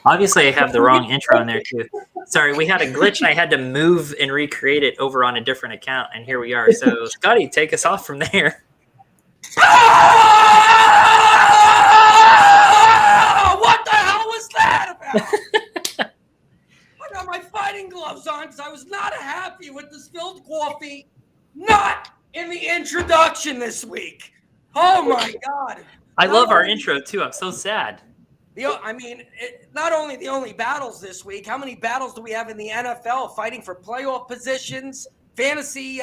Obviously, I have the wrong intro in there too. Sorry, we had a glitch and I had to move and recreate it over on a different account, and here we are. So, Scotty, take us off from there. What the hell was that about? I got my fighting gloves on because I was not happy with the spilled coffee. Not in the introduction this week. Oh my God. I love our intro too. I'm so sad. Not only the only battles this week, how many battles do we have in the NFL fighting for playoff positions, fantasy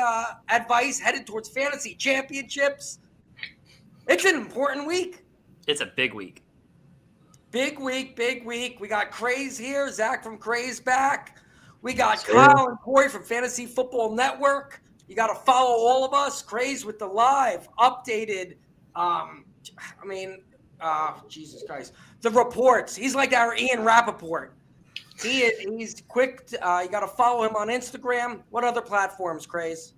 advice headed towards fantasy championships? It's an important week. It's a big week. Big week. We got Craze here, Zach from Craze back. We got Kyle and Corey from Fantasy Football Network. You got to follow all of us. Craze with the live, updated, Jesus Christ. The reports. He's like our Ian Rappaport. He's quick. You got to follow him on Instagram. What other platforms, Craze?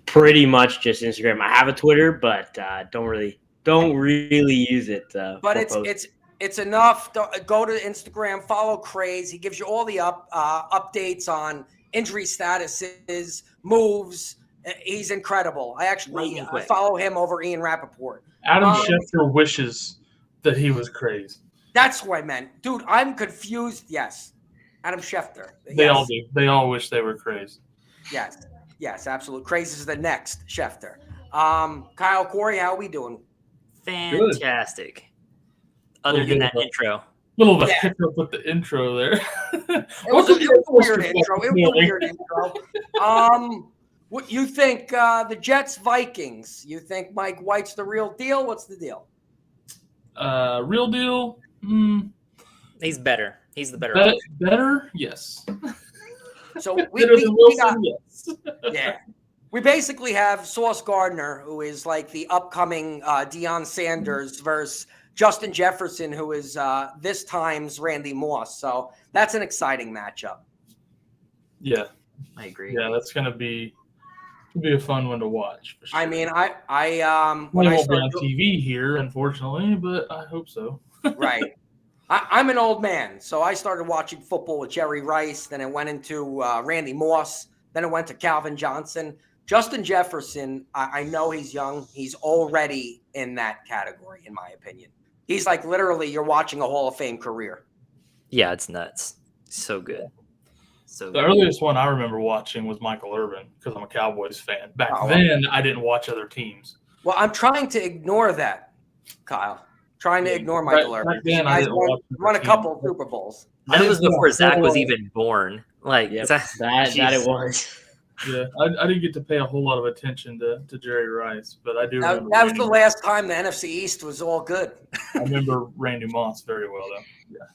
Pretty much just Instagram. I have a Twitter, but don't really use it. But it's enough. Go to Instagram, follow Craze. He gives you all the updates on injury statuses, moves. He's incredible. I actually follow him over Ian Rappaport. Adam Schefter wishes that he was Craze. That's what I meant. Dude, I'm confused. Yes. Adam Schefter. They all do. They all wish they were Craze. Yes, absolutely. Craze is the next Schefter. Kyle, Corey, how are we doing? Fantastic. Other than that intro. A little bit hiccup with the intro there. It was a weird intro. What you think the Jets Vikings? You think Mike White's the real deal? What's the deal? Real deal? He's better. He's the better. Better? Yes. So yes. Yeah. We basically have Sauce Gardner, who is like the upcoming Deion Sanders versus Justin Jefferson, who is this time's Randy Moss. So that's an exciting matchup. Yeah. I agree. Yeah, that's gonna be a fun one to watch. For sure. I mean, I when I won't be on TV here, unfortunately, but I hope so. Right. I'm an old man, so I started watching football with Jerry Rice. Then it went into Randy Moss. Then it went to Calvin Johnson. Justin Jefferson, I know he's young. He's already in that category, in my opinion. He's like literally you're watching a Hall of Fame career. Yeah, it's nuts. So good. The earliest one I remember watching was Michael Irvin because I'm a Cowboys fan. Back then, I didn't watch other teams. Well, I'm trying to ignore that, Kyle. Trying to ignore Michael Irvin. Back then, I won a couple of Super Bowls. That was before Zach was even born. Like that it was. Yeah, I didn't get to pay a whole lot of attention to Jerry Rice, but I do remember. That was the last time the NFC East was all good. I remember Randy Moss very well, though. Yeah.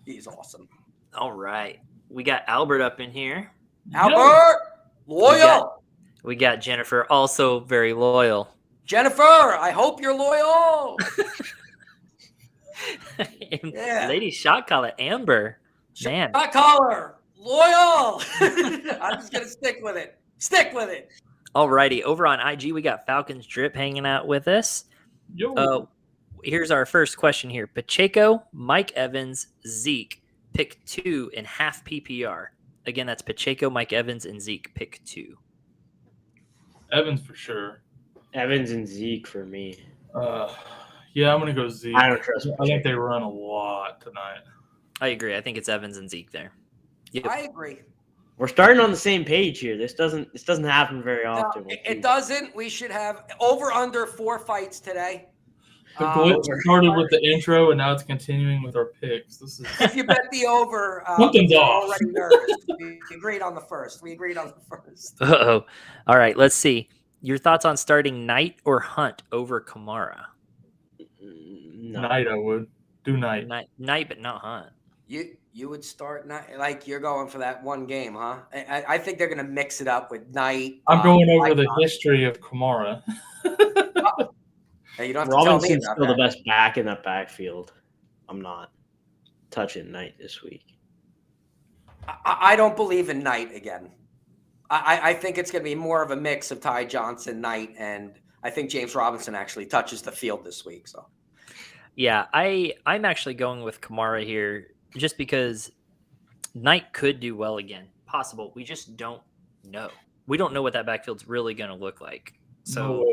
He's awesome. All right. We got Albert up in here. Albert, loyal. We got Jennifer, also very loyal. Jennifer, I hope you're loyal. Lady shot caller, Amber. Man. Shot caller, loyal. I'm just going to stick with it. Stick with it. All righty. Over on IG, we got Falcons Drip hanging out with us. Here's our first question here. Pacheco, Mike Evans, Zeke. Pick 2 in half PPR. Again, that's Pacheco, Mike Evans, and Zeke. Pick 2. Evans for sure. Evans and Zeke for me. Yeah, I'm going to go Zeke. I don't trust Pacheco. I think they run a lot tonight. I agree. I think it's Evans and Zeke there. Yep. I agree. We're starting on the same page here. This doesn't happen very often. No, it doesn't. We should have over under 4 fights today. The glitch started with the intro, and now it's continuing with our picks. If you bet the over, something's off. Already nervous. We agreed on the first. Uh-oh. All right, let's see. Your thoughts on starting Knight or Hunt over Kamara? No. Knight, I would. Do Knight. Knight, but not Hunt. You would start Knight, like you're going for that one game, huh? I think they're going to mix it up with Knight. I'm going over the history of Kamara. Hey, you don't have Robinson's to tell me still the best back in that backfield. I'm not touching Knight this week. I don't believe in Knight again. I think it's going to be more of a mix of Ty Johnson, Knight, and I think James Robinson actually touches the field this week. So, yeah, I'm actually going with Kamara here. just because Knight could do well again. Possible. We just don't know. We don't know what that backfield's really going to look like. So,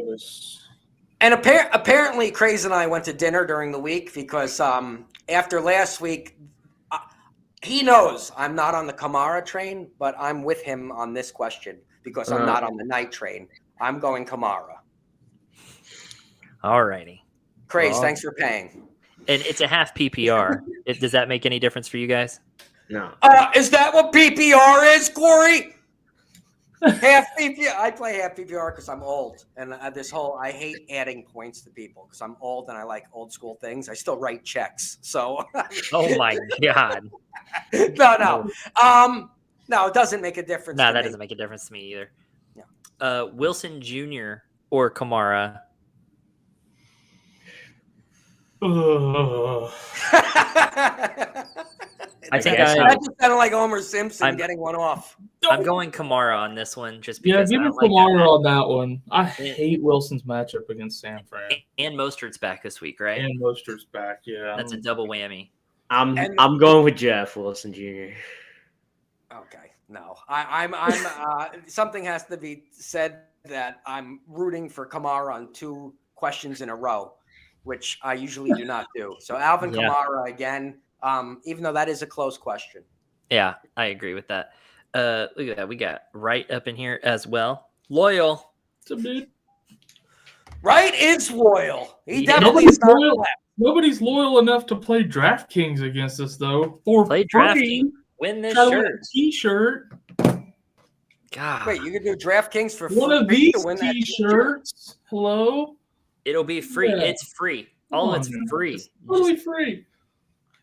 and apparently, Craze and I went to dinner during the week because after last week, he knows I'm not on the Kamara train, but I'm with him on this question because I'm not on the Knight train. I'm going Kamara. All righty. Craze, thanks for paying. And it's a half PPR. Does that make any difference for you guys? No. Is that what PPR is, Corey? Half PPR. I play half PPR because I'm old, and I hate adding points to people because I'm old and I like old school things. I still write checks, so. Oh my god. No, it doesn't make a difference. No, that doesn't make a difference to me either. Yeah. Wilson Jr. or Kamara. I think that just sounded like Homer Simpson getting one off. I'm going Kamara on this one, just give because. me Kamara on that one. I hate Wilson's matchup against San Fran. And Mostert's back this week, right? And Mostert's back, yeah. That's a double whammy. I'm going with Jeff Wilson Jr. Okay, no, I'm something has to be said that I'm rooting for Kamara on 2 questions in a row, which I usually do not do. So Alvin Kamara again. Even though that is a close question. Yeah, I agree with that. Look at that. We got Wright up in here as well. Loyal. It's a bit. Wright is loyal. He definitely is not loyal. Nobody's loyal enough to play DraftKings against us, though. Play DraftKings. Win this shirt. T-shirt. God. Wait, you can do DraftKings for free. One of these to win T-shirts. Hello? It'll be free. Yeah. It's free. All of it's free. It's totally free.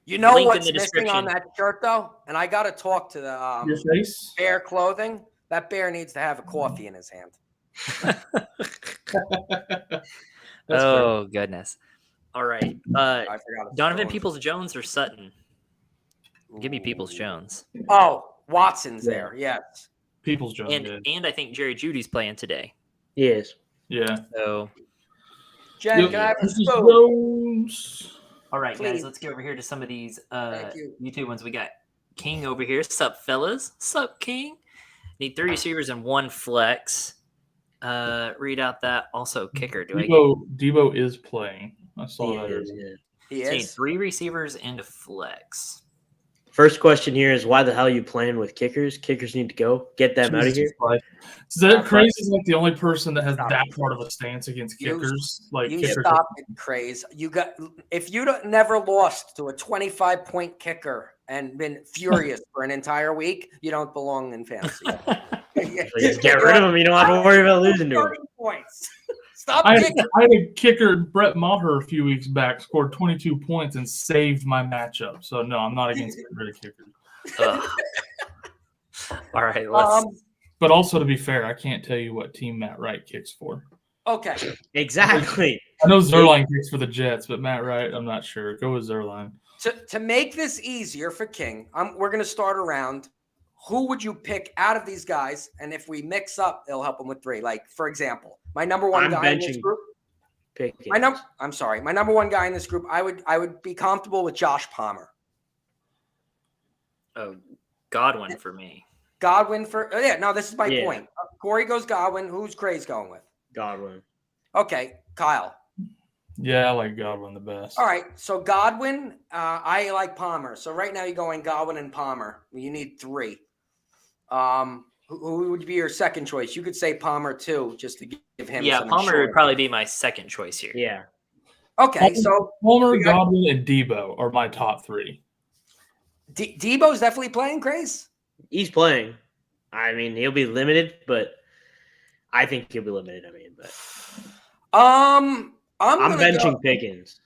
You know what's missing on that shirt, though? And I got to talk to the Your face? Bear clothing. That bear needs to have a coffee in his hand. Oh, goodness. All right. Donovan Peoples-Jones or Sutton? Give me Peoples-Jones. Oh, Watson's there. Yes. Peoples-Jones. And I think Jerry Jeudy's playing today. Yes. Yeah. So. Jen, can I have a spoon? All right, guys, let's go over here to some of these YouTube ones. We got King over here. Sup, fellas? Sup, King? Need 3 receivers and 1 flex. Read out that. Also, kicker. Debo is playing. I saw that. He is. Need 3 receivers and a flex. First question here is why the hell are you playing with kickers? Kickers need to go. Get them out of here. Is that Craze is like the only person that has that part of a stance against kickers? Stop it, Craze. If you never lost to a 25-point kicker and been furious for an entire week, you don't belong in fantasy. Just get rid of him. You don't have to worry about losing to him. Points. Stop I had a kicker, Brett Maher, a few weeks back, scored 22 points and saved my matchup. So, no, I'm not against getting rid of kickers. All right. Let's. But also, to be fair, I can't tell you what team Matt Wright kicks for. Okay. Exactly. I know Zerline kicks for the Jets, but Matt Wright, I'm not sure. Go with Zerline. To make this easier for King, we're going to start around. Who would you pick out of these guys? And if we mix up, it'll help them with 3. Like, for example, my number one guy in this group. My number one guy in this group, I would be comfortable with Josh Palmer. Oh, Godwin for me. Godwin for this is my point. Corey goes Godwin. Who's Craze going with? Godwin. Okay, Kyle. Yeah, I like Godwin the best. All right, so Godwin, I like Palmer. So right now you're going Godwin and Palmer. You need 3. Who would be your second choice? You could say Palmer too, just to give him. Yeah, Palmer would probably be my second choice here. Yeah. Okay, so Palmer, Godwin, and Debo are my top 3. Debo's definitely playing, Craze. He's playing. I mean, he'll be limited, but I think he'll be limited. I'm benching Pickens.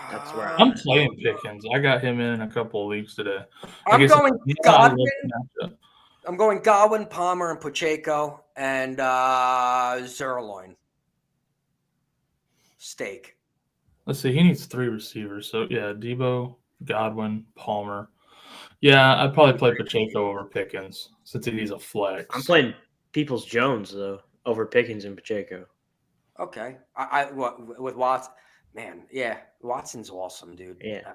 That's where I'm playing Pickens. I got him in a couple of leagues today. I'm going Godwin. I'm going Godwin, Palmer, and Pacheco, and Zerloin. Steak. Let's see. He needs 3 receivers. So, yeah, Debo, Godwin, Palmer. Yeah, I'd probably play Pacheco over Pickens since he's a flex. I'm playing Peoples-Jones, though, over Pickens and Pacheco. Okay. With Watson. Man, yeah, Watson's awesome, dude. Yeah.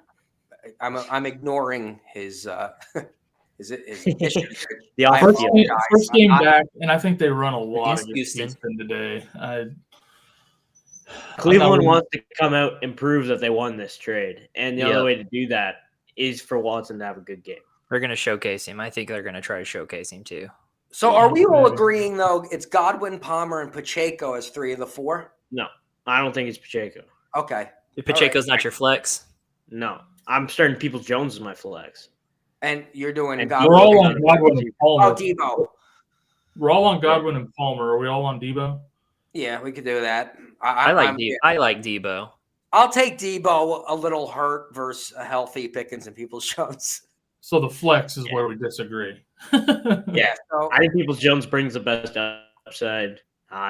I'm ignoring his his issues. The I off apologize. First game back, and I think they run a lot Against against Houston. Houston today. Cleveland wants to come out and prove that they won this trade, and the Yep. only way to do that is for Watson to have a good game. We're going to showcase him. I think they're going to try to showcase him too. So are we all agreeing, though, it's Godwin, Palmer, and Pacheco as 3 of the 4? No, I don't think it's Pacheco. Okay. If Pacheco's not your flex. No, I'm starting Peoples-Jones as my flex. And you're doing And Godwin. We're all on Godwin and Palmer. Oh, Debo. We're all on Godwin and Palmer. Are we all on Debo? Yeah, we could do that. I like Debo. I'll take Debo a little hurt versus a healthy Pickens and Peoples-Jones. So the flex is where we disagree. Yeah. So, I think Peoples-Jones brings the best upside.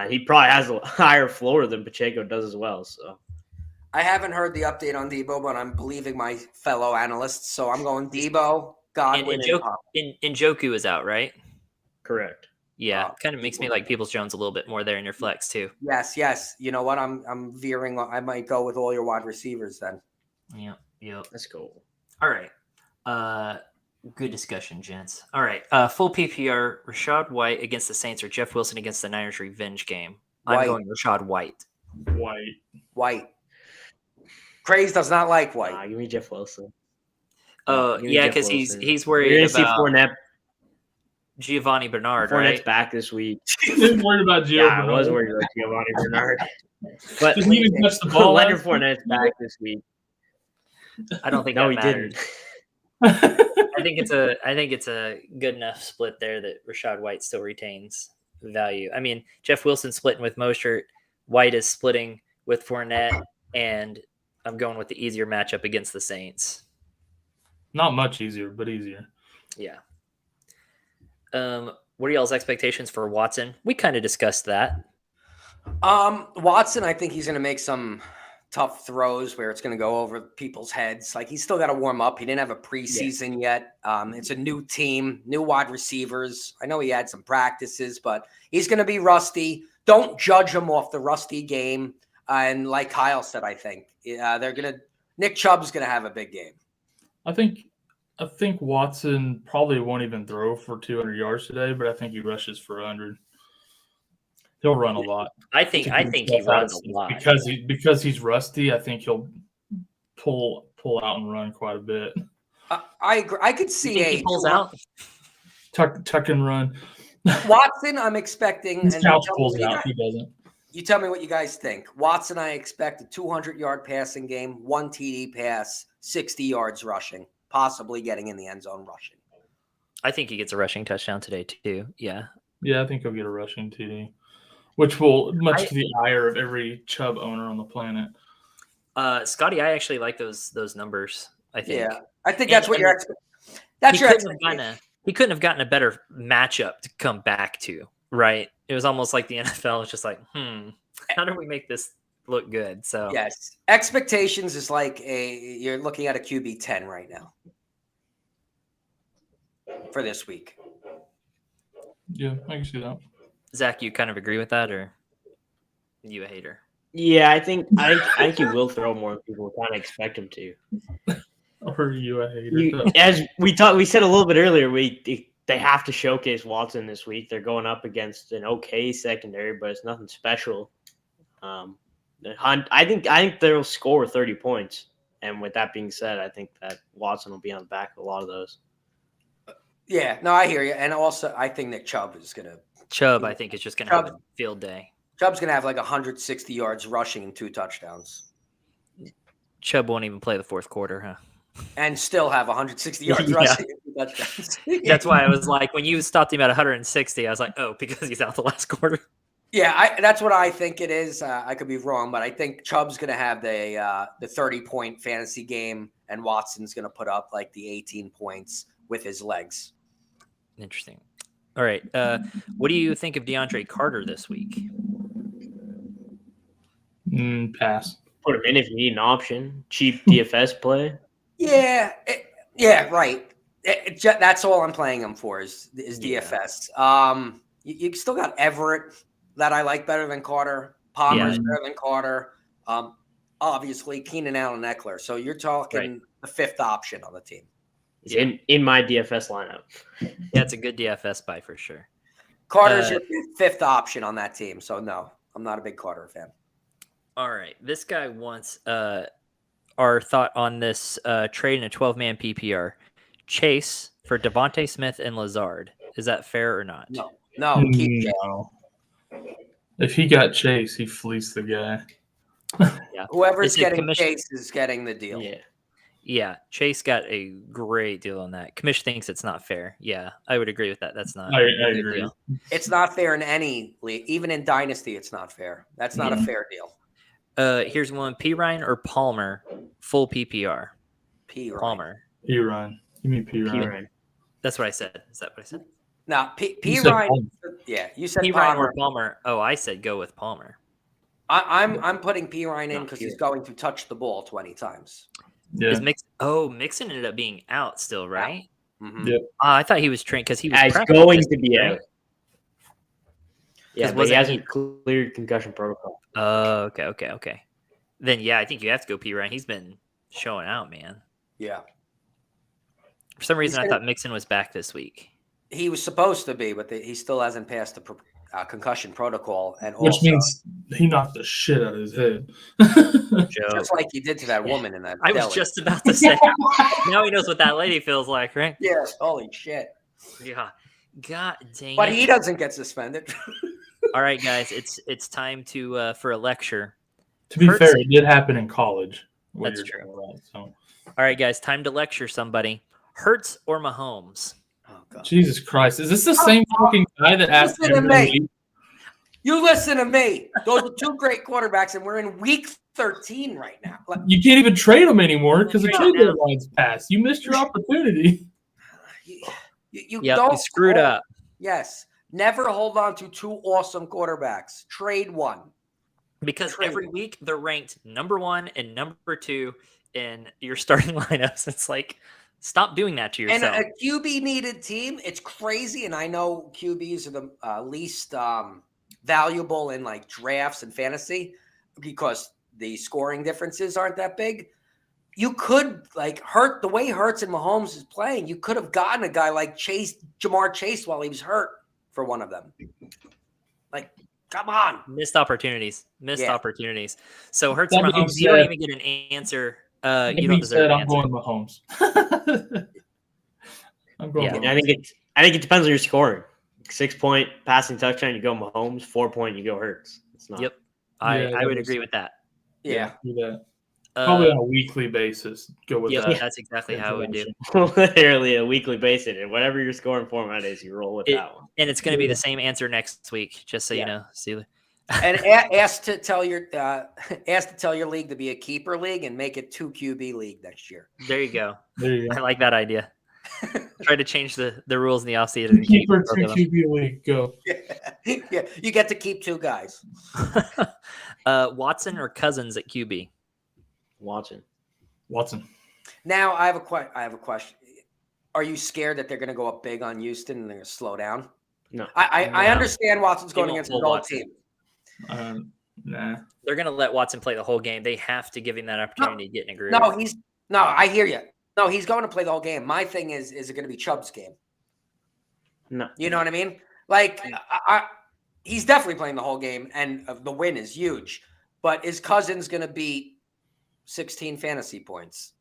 He probably has a higher floor than Pacheco does as well. So I haven't heard the update on Debo, but I'm believing my fellow analysts. So I'm going Debo, Godwin, and Njoku is out, right? correct. Yeah, kind of makes me like Peoples-Jones a little bit more there in your flex too. Yes. You know what? I'm veering. I might go with all your wide receivers then. Yeah. That's cool. All right. Good discussion, gents. All right. Full PPR, Rashad White against the Saints or Jeff Wilson against the Niners revenge game. I'm going Rashad White. White. Craze does not like White. Give me Jeff Wilson. Yeah, because he's worried You're gonna about see Fournette. Giovanni Bernard, Fournette's right? back this week. Didn't worry about Gio. Yeah, I was worried about Giovanni Bernard. But Didn't even touch the ball. Leonard Fournette's back this week. I don't think No, that he matters. didn't. I think it's a good enough split there that Rashad White still retains value. I mean, Jeff Wilson splitting with Mostert, White is splitting with Fournette, and I'm going with the easier matchup against the Saints. Not much easier, but easier. Yeah. What are y'all's expectations for Watson? We kind of discussed that. Watson, I think he's going to make some tough throws where it's going to go over people's heads. Like, he's still got to warm up. He didn't have a preseason yet. It's a new team, new wide receivers. I know he had some practices, but he's going to be rusty. Don't judge him off the rusty game. And like Kyle said, I think Nick Chubb's going to have a big game. I think Watson probably won't even throw for 200 yards today, but I think he rushes for 100. He'll run a lot. I think he runs a lot because he's rusty. I think he'll pull out and run quite a bit. I agree. I could see he pulls out, tuck and run. Watson. I'm expecting. His couch pulls out. He doesn't. You tell me what you guys think. Watson, I expect a 200-yard passing game, 1 TD pass, 60 yards rushing, possibly getting in the end zone rushing. I think he gets a rushing touchdown today too. Yeah. Yeah, I think he'll get a rushing TD, which will much to the ire of every Chubb owner on the planet. Scotty, I actually like those numbers. I think. Yeah, I think that's what your expectation. He couldn't have gotten a better matchup to come back to. Right. It was almost like the NFL was just like, how do we make this look good? So yes, expectations is like you're looking at a QB 10 right now for this week. Yeah, I can see that. Zach, you kind of agree with that, or are you a hater? Yeah, I think he will throw more than people kind of expect him to. Or are you a hater? As we said a little bit earlier, they have to showcase Watson this week. They're going up against an okay secondary, but it's nothing special. I think they'll score 30 points. And with that being said, I think that Watson will be on the back of a lot of those. Yeah, no, I hear you. And also, I think Nick Chubb is going to. I think, is just going to have a field day. Chubb's going to have like 160 yards rushing and 2 touchdowns. Chubb won't even play the fourth quarter, huh? And still have 160 yards rushing and 2 touchdowns. That's why I was like, when you stopped him at 160, I was like, oh, because he's out the last quarter. Yeah, that's what I think it is. I could be wrong, but I think Chubb's going to have the 30-point fantasy game, and Watson's going to put up like the 18 points with his legs. Interesting. All right. What do you think of DeAndre Carter this week? Pass. Put him in if you need an option. Cheap DFS play. Yeah, right. That's all I'm playing him for is DFS. You still got Everett that I like better than Carter. Palmer's better than Carter. obviously Keenan Allen Eckler. So you're talking the fifth option on the team. He's in my DFS lineup. Yeah, it's a good DFS buy for sure. Carter's your fifth option on that team. So no, I'm not a big Carter fan. All right. This guy wants our thought on this trade in a 12-man PPR. Chase for Devontae Smith and Lazard. Is that fair or not? No, keep Chase. No. If he got Chase, he fleeced the guy. Yeah. Whoever's getting Chase is getting the deal. Yeah. Chase got a great deal on that. Commish thinks it's not fair. Yeah, I would agree with that. That's not. I agree. Deal. It's not fair in any league. Even in Dynasty, it's not fair. That's not a fair deal. Here's one: P. Ryan or Palmer, full PPR. Palmer. P. Ryan. You mean P. Ryan? That's what I said. Is that what I said? No, P. Ryan. Yeah, you said P. Ryan or Palmer. Oh, I said go with Palmer. I'm putting P. Ryan in because he's going to touch the ball 20 times. Yeah. Mixon ended up being out still, right? Yeah. Mm-hmm. Yep. I thought he was trained because he was going to be out. Yeah, but he wasn't hasn't cleared concussion protocol. Oh, okay. Then yeah, I think you have to go P. Ryan. He's been showing out, man. Yeah. For some reason, I thought Mixon was back this week. He was supposed to be, but he still hasn't passed the concussion protocol, and which means he knocked the shit out of his head. Just like he did to that woman in that. I was just about to say. Now he knows what that lady feels like, right? Yeah. Holy shit. Yeah. God dang. But he doesn't get suspended. All right, guys, it's time to for a lecture. To be fair, it did happen in college. That's true. About, so. All right, guys, time to lecture somebody. Hurts or Mahomes? Oh, God. Jesus Christ. Is this the same fucking guy that asked me? You listen to me. Those are two great quarterbacks, and we're in week 13 right now. You can't even trade them anymore because the trade deadline's passed. You missed your opportunity. You screwed up. Yes. Never hold on to two awesome quarterbacks. Trade one. Because every week they're ranked number 1 and number 2 in your starting lineups. It's like, stop doing that to yourself. And a QB-needed team, it's crazy. And I know QBs are the least valuable in like drafts and fantasy because the scoring differences aren't that big. You could the way Hurts and Mahomes is playing, you could have gotten a guy like Jamar Chase while he was hurt for one of them. Like, come on. Missed opportunities. Opportunities. So Hurts and Mahomes, you don't even get an answer. You don't deserve an answer. I'm going Mahomes. I'm going Mahomes. I think it depends on your scoring. 6-point passing touchdown, you go Mahomes. 4-point, you go Hurts. It's not. Yep. I would agree with that. Yeah. Do that. Probably on a weekly basis. Go with that. That's exactly how I would do. Literally a weekly basis. And whatever your scoring format is, you roll with that one. And it's going to be the same answer next week, just so you know. See. And ask to tell your league to be a keeper league and make it 2 QB league next year. There you go. I like that idea. Try to change the rules in the offseason. Keeper 2 QB league. Go. Yeah, you get to keep 2 guys. Watson or Cousins at QB? Watson. Now I have a question. Are you scared that they're going to go up big on Houston and they're going to slow down? No. I understand Watson's going against an old team. Nah. They're going to let Watson play the whole game. They have to give him that opportunity to get in a groove. I hear you. No, he's going to play the whole game. My thing is it going to be Chubb's game? No. You know what I mean? Like, he's definitely playing the whole game, and the win is huge. But is Cousins going to beat 16 fantasy points?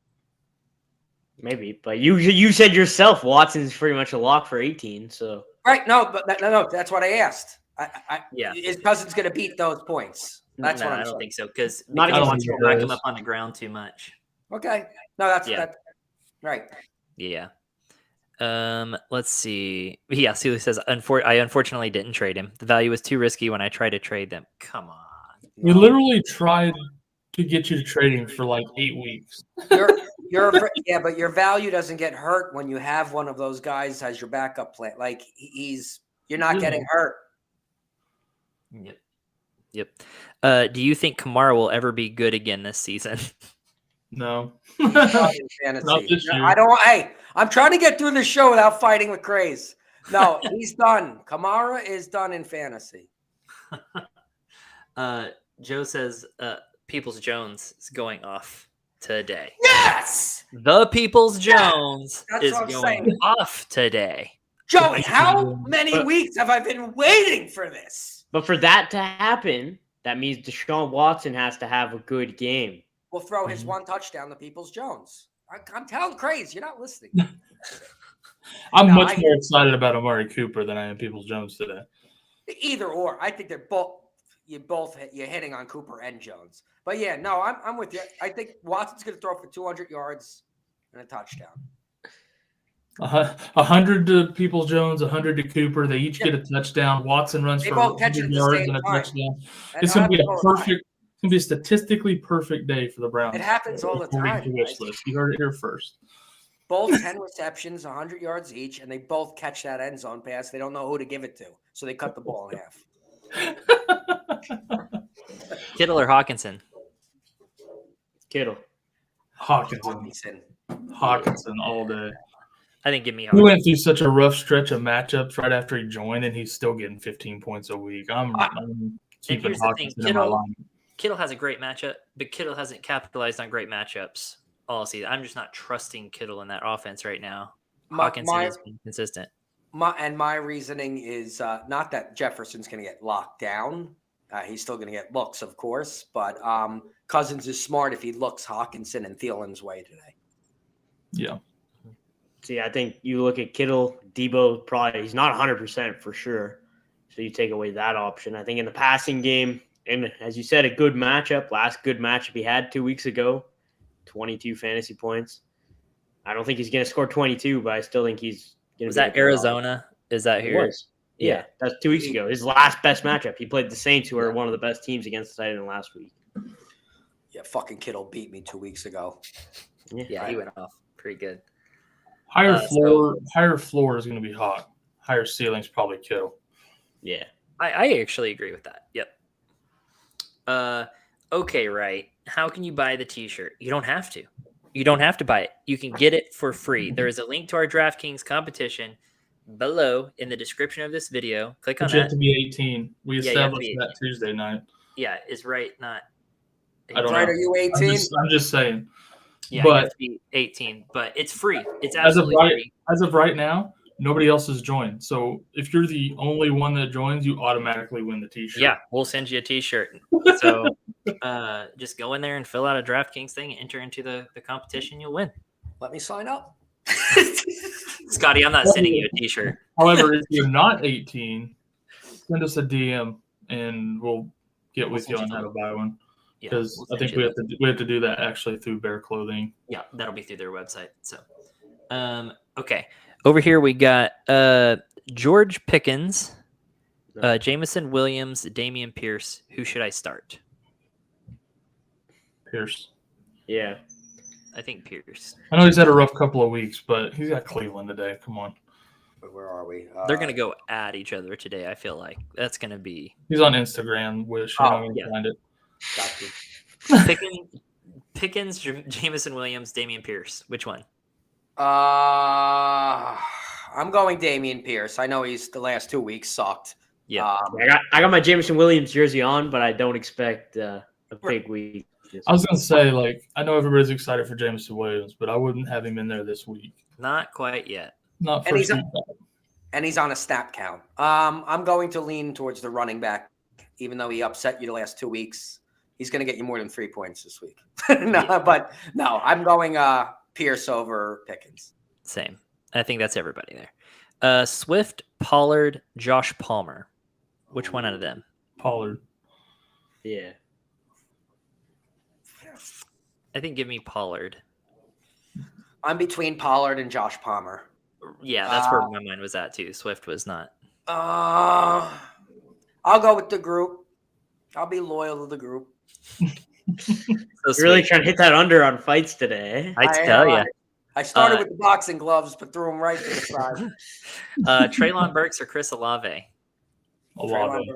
Maybe, but you said yourself Watson's pretty much a lock for 18. So right, no, that's what I asked. Is Cousins going to beat those points? That's what I'm saying. I don't think so because Watson will rack him up on the ground too much. Okay, no, that's right. Yeah. Let's see. Yeah, Sealy says, I unfortunately didn't trade him. The value was too risky when I tried to trade them. Come on. We literally tried to get you to trading for like 8 weeks. But your value doesn't get hurt when you have one of those guys as your backup plan. Like you're not getting hurt. Yep. Do you think Kamara will ever be good again this season? No. Not this year. Hey, I'm trying to get through the show without fighting with Craze. No, he's done. Kamara is done in fantasy. Joe says, Peoples Jones is going off today. Yes! The Peoples Jones That's is what I'm going saying. off today. Joey, how many But- weeks have I been waiting for this? But for that to happen, that means Deshaun Watson has to have a good game. We'll throw his one touchdown to Peoples Jones. I'm telling Craze, you're not listening. I'm No, much more excited about Amari Cooper than I am Peoples Jones today. Either or. I think they're both. You're hitting on Cooper and Jones. But yeah, no, I'm with you. I think Watson's going to throw for 200 yards and a touchdown. 100 to Peoples Jones, 100 to Cooper. They each get a touchdown. Watson runs They for both catch it at 100 the yards same and a time. touchdown. And It's going to be happens all the time. It's going to be a statistically perfect day for the Browns. It happens all the According time, to guys. Wishlist. You heard it here first. Both 10 receptions, 100 yards each, and they both catch that end zone pass. They don't know who to give it to, so they cut the ball in half. Kittle or Hawkinson? Kittle. Hawkinson all day. I think give me He Hawkinson. went through such a rough stretch of matchups right after he joined, and he's still getting 15 points a week. I'm keeping here's the thing, Hawkinson in my line. Kittle has a great matchup, but Kittle hasn't capitalized on great matchups all season. I'm just not trusting Kittle in that offense right now. Hawkinson has been consistent. My reasoning is not that Jefferson's going to get locked down. He's still going to get looks, of course, but Cousins is smart if he looks Hawkinson and Thielen's way today. Yeah. See, I think you look at Kittle, Debo, probably he's not 100% for sure. So you take away that option. I think in the passing game, and as you said, a good matchup, last good matchup he had 2 weeks ago, 22 fantasy points. I don't think he's going to score 22, but I still think he's going to. Was that Arizona? Is that here? It was. Yeah, that's 2 weeks ago. His last best matchup. He played the Saints, who are one of the best teams against the Titans last week. Yeah, fucking Kittle beat me 2 weeks ago. Yeah, he went off pretty good. Higher floor is going to be hot. Higher ceiling's probably Kittle. Yeah. I actually agree with that. Yep. Okay, right. How can you buy the t-shirt? You don't have to. You don't have to buy it. You can get it for free. There is a link to our DraftKings competition below in the description of this video. Click on But you have that. to be 18. We Yeah, you have to established be that Tuesday night. Yeah, is right not. I don't Right, know. are you 18? I'm just saying. Yeah, you But- have to be 18, but it's free. It's As of absolutely right, free. as of right now, nobody else has joined. So if you're the only one that joins, you automatically win the t-shirt. Yeah, we'll send you a t-shirt. So just go in there and fill out a DraftKings thing and enter into the competition. You'll win. Let me sign up. Scotty, I'm not sending you a t-shirt. However, if you're not 18, send us a DM and we'll get with you on how to buy one. Yeah, Because we'll I think send you we have to do that actually through Bear Clothing. Yeah, that'll be through their website. So, okay. Over here we got George Pickens, Jamison Williams, Damian Pierce. Who should I start? Pierce. Yeah. I think Pierce. I know he's had a rough couple of weeks, but he's got Cleveland today. Come on. Where are we? They're going to go at each other today, I feel like. That's going to be. He's on Instagram. Wish yeah. find it. Got you. Pickens, Jamison Williams, Damian Pierce. Which one? I'm going Damian Pierce. I know he's the last 2 weeks sucked. Yeah. I got my Jameson Williams jersey on, but I don't expect a big week. I was going to say, like, I know everybody's excited for Jameson Williams, but I wouldn't have him in there this week. Not quite yet. Not And first he's week. And he's on a snap count. I'm going to lean towards the running back, even though he upset you the last 2 weeks. He's going to get you more than 3 points this week. I'm going Pierce over Pickens. Same. I think that's everybody there. Swift, Pollard, Josh Palmer. Which one out of them? Pollard. Yeah. I think give me Pollard. I'm between Pollard and Josh Palmer. Yeah, that's where my mind was at too. Swift was not. I'll go with the group. I'll be loyal to the group. So You're really sweet. trying to hit that under on fights today. I tell you. I started with the boxing gloves, but threw them right to the side. Treylon Burks or Chris Olave? Olave.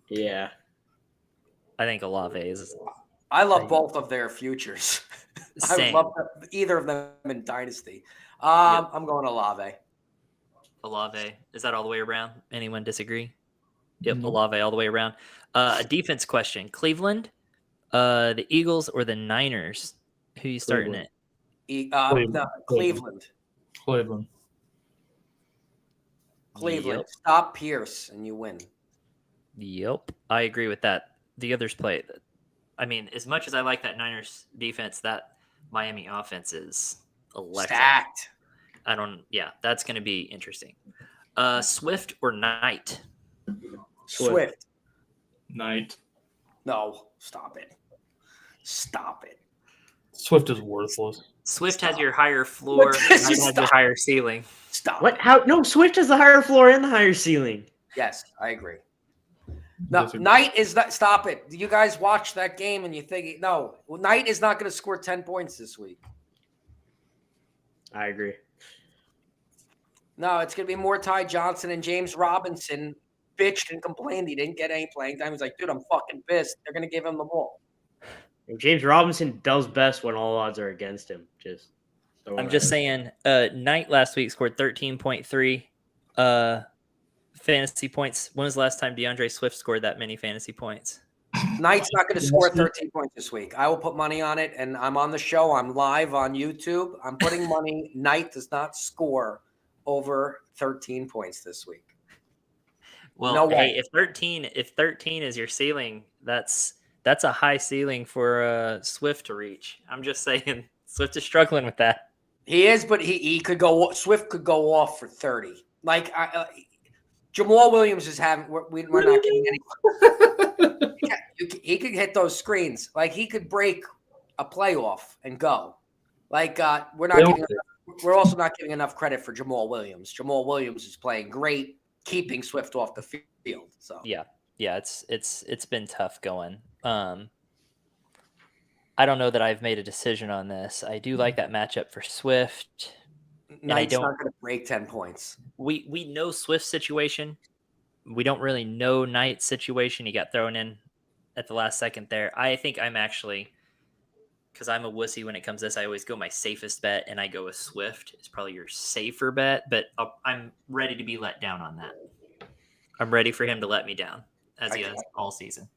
Yeah. I think Olave is I love both of their futures. I same. love either of them in Dynasty. I'm going Olave. Olave. Is that all the way around? Anyone disagree? Yep, Nope. Olave all the way around. A defense question. Cleveland, The Eagles or the Niners? Who you starting Cleveland. Cleveland. Yep. Stop Pierce and you win. Yep. I agree with that. The others play. I mean, as much as I like that Niners defense, that Miami offense is electric. Stacked. That's going to be interesting. Swift or Knight? Swift. Knight. No, stop it. Swift is worthless. Swift has your higher floor. Knight has your higher ceiling. Stop. What? How? No, Swift has the higher floor and the higher ceiling. Yes, I agree. No, Knight is not. Stop it. You guys watch that game and you think no, Knight is not going to score 10 points this week. I agree. No, it's going to be more Ty Johnson and James Robinson bitched and complained he didn't get any playing time. He's like, dude, I'm fucking pissed. They're going to give him the ball. And James Robinson does best when all odds are against him. I'm just saying, Knight last week scored 13.3 fantasy points. When was the last time DeAndre Swift scored that many fantasy points? Knight's not going to score 13 points this week. I will put money on it, and I'm on the show. I'm live on YouTube. I'm putting money. Knight does not score over 13 points this week. Well, no way. Hey, if 13 is your ceiling, that's a high ceiling for Swift to reach. I'm just saying, Swift is struggling with that. He is, but he could go. Swift could go off for 30. Like Jamal Williams is having. We're not getting any. He could hit those screens. Like he could break a playoff and go. Like we're also not giving enough credit for Jamal Williams. Jamal Williams is playing great, keeping Swift off the field. So yeah, it's been tough going. I don't know that I've made a decision on this. I do like that matchup for Swift. Knight's not going to break 10 points. We know Swift's situation. We don't really know Knight's situation. He got thrown in at the last second there. I think I'm actually, because I'm a wussy when it comes to this, I always go my safest bet, and I go with Swift. It's probably your safer bet, but I'm ready to be let down on that. I'm ready for him to let me down, as he has all season.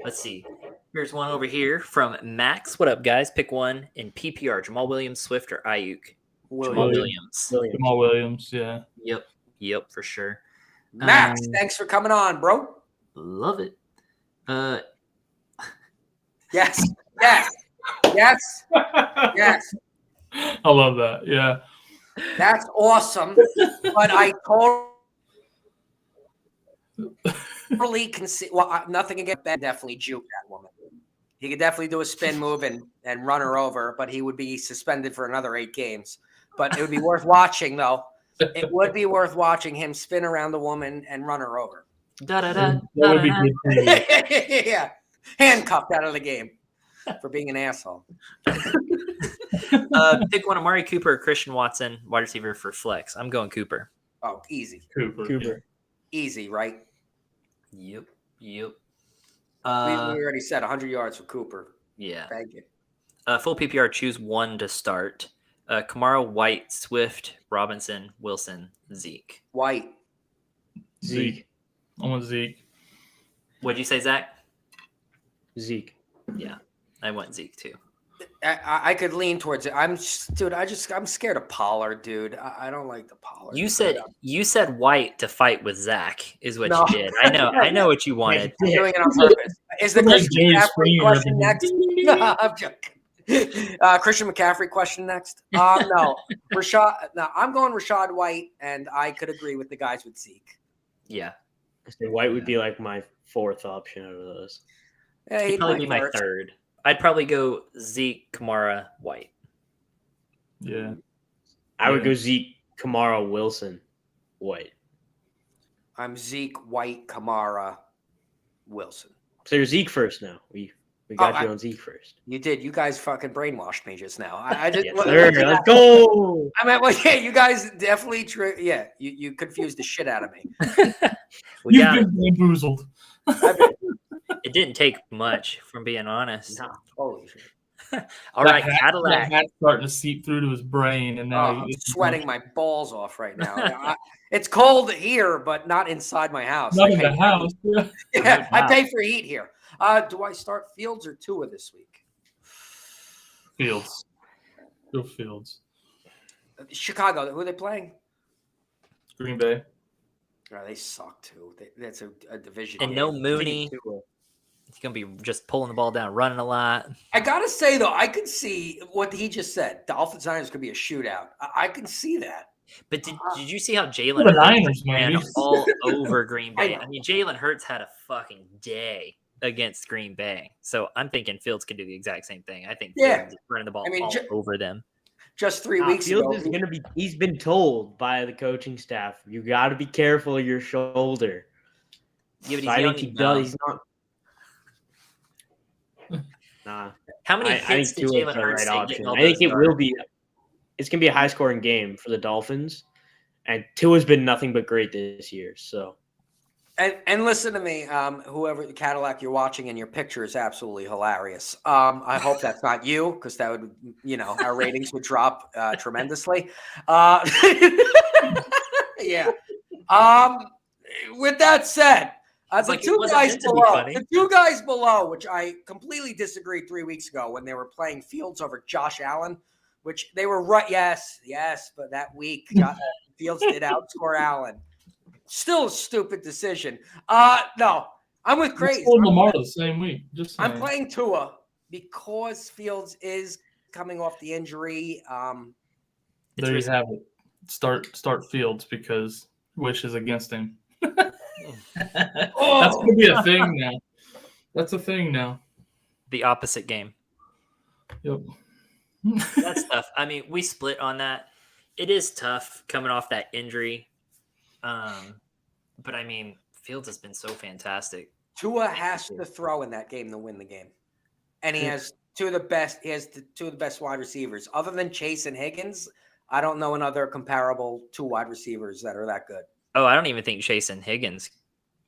Let's see. Here's one over here from Max. What up, guys? Pick one in PPR: Jamal Williams, Swift, or Ayuk. Jamal Williams. Jamal Williams, yeah. Yep, for sure. Max, thanks for coming on, bro. Love it. Yes. I love that. Yeah. That's awesome. But I totally can see. Well, nothing against Ben. Definitely juke that woman. He could definitely do a spin move and run her over, but he would be suspended for another 8 games. But it would be worth watching, though. It would be worth watching him spin around the woman and run her over. That would be good for you. Yeah, handcuffed out of the game for being an asshole. Pick one: Amari Cooper or Christian Watson, wide receiver for flex. I'm going Cooper. Oh, easy. Cooper. Yeah. Easy, right? Yep. We already said 100 yards for Cooper. Yeah. Thank you. Full PPR, choose one to start. Kamara, White, Swift, Robinson, Wilson, Zeke. White. Zeke. I want Zeke. What'd you say, Zach? Zeke. Yeah, I went Zeke too. I could lean towards it. I'm scared of Pollard, dude. I don't like the Pollard. You said White to fight with Zach is what you did. I know what you wanted. I'm doing it on purpose. Is the Christian McCaffrey question next? No, I'm joking. Christian McCaffrey question next? No. Rashad. No, I'm going Rashad White, and I could agree with the guys with Zeke. Yeah. White would be like my 4th option out of those. Yeah, He'd probably be my 3rd. I'd probably go Zeke, Kamara, White. Yeah. I would go Zeke, Kamara, Wilson, White. I'm Zeke, White, Kamara, Wilson. So you're Zeke first now. We got you on Zeke first. You did. You guys fucking brainwashed me just now. I just Yes, sir. Let's go. I mean, well, yeah, you guys definitely you confused the shit out of me. You've been bamboozled. It didn't take much, from being honest. No, holy shit. All right, Cadillac. That hat's starting to seep through to his brain, and now I'm sweating my balls off right now. It's cold here, but not inside my house. Not in the house. Yeah, I pay for heat here. Do I start Fields or Tua this week? Fields. Go Fields. Chicago, who are they playing? Green Bay. Oh, they suck too. That's a division. And game. no Mooney. He's going to be just pulling the ball down, running a lot. I got to say, though, I could see what he just said. Dolphins-Niners could be a shootout. I can see that. But did you see how Jalen The Hurts Niners, ran maybe. all over Green Bay? I I mean, Jalen Hurts had a fucking day against Green Bay. So I'm thinking Fields could do the exact same thing. I think Fields is running the ball all over them. Just 3 weeks ago. Fields is going to be – he's been told by the coaching staff, you got to be careful of your shoulder. Yeah, but so I think he does. He's not – Nah. How many hits did Jalen Hurts I think it will be – it's going to be a high-scoring game for the Dolphins. And Tua's been nothing but great this year. So, and listen to me, whoever the Cadillac you're watching in your picture is absolutely hilarious. I hope that's not you, because that would, our ratings would drop tremendously. Yeah. With that said, the two guys below, which I completely disagreed 3 weeks ago when they were playing Fields over Josh Allen, which they were right. Yes, but that week Fields did outscore Allen. Still a stupid decision. No, I'm with Crazy. Lamar the same week. I'm playing Tua because Fields is coming off the injury. There you have it. Start Fields because Wish is against him. That's going to be a thing now. That's a thing now. The opposite game. Yep. That's tough. I mean, we split on that. It is tough coming off that injury. But I mean, Fields has been so fantastic. Tua has to throw in that game to win the game. And he has two of the best wide receivers. Other than Chase and Higgins, I don't know another comparable two wide receivers that are that good. Oh, I don't even think Chase and Higgins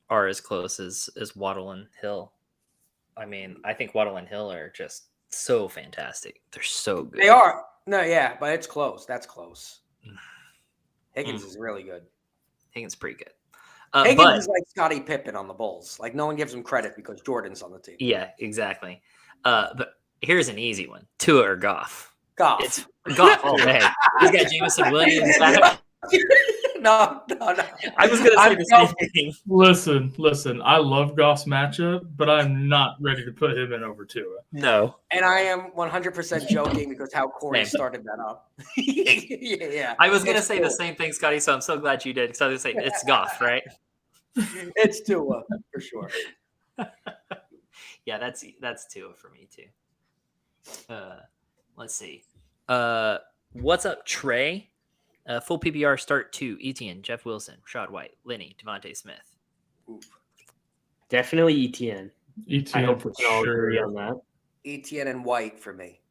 are as close as Waddle and Hill. I mean, I think Waddle and Hill are just so fantastic. They're so good. They are. No, yeah, but it's close. That's close. Higgins is really good. Higgins is pretty good. Higgins is like Scottie Pippen on the Bulls. Like, no one gives him credit because Jordan's on the team. Yeah, exactly. But here's an easy one. Tua or Goff? Goff. It's Goff all day. He's got Jameson Williams back. No. I was going to say the same thing. Listen. I love Goff's matchup, but I'm not ready to put him in over Tua. No. And I am 100% joking because how Corey started that up. Yeah. I was going to say the same thing, Scotty, so I'm so glad you did. So I was going to say, it's Goff, right? It's Tua, for sure. Yeah, that's Tua for me, too. Let's see. What's up, Trey? Full PPR start 2. Etienne, Jeff Wilson, Rashad White, Lenny, Devontae Smith. Oof. Definitely Etienne. I hope we can all agree on that. Etienne and White for me.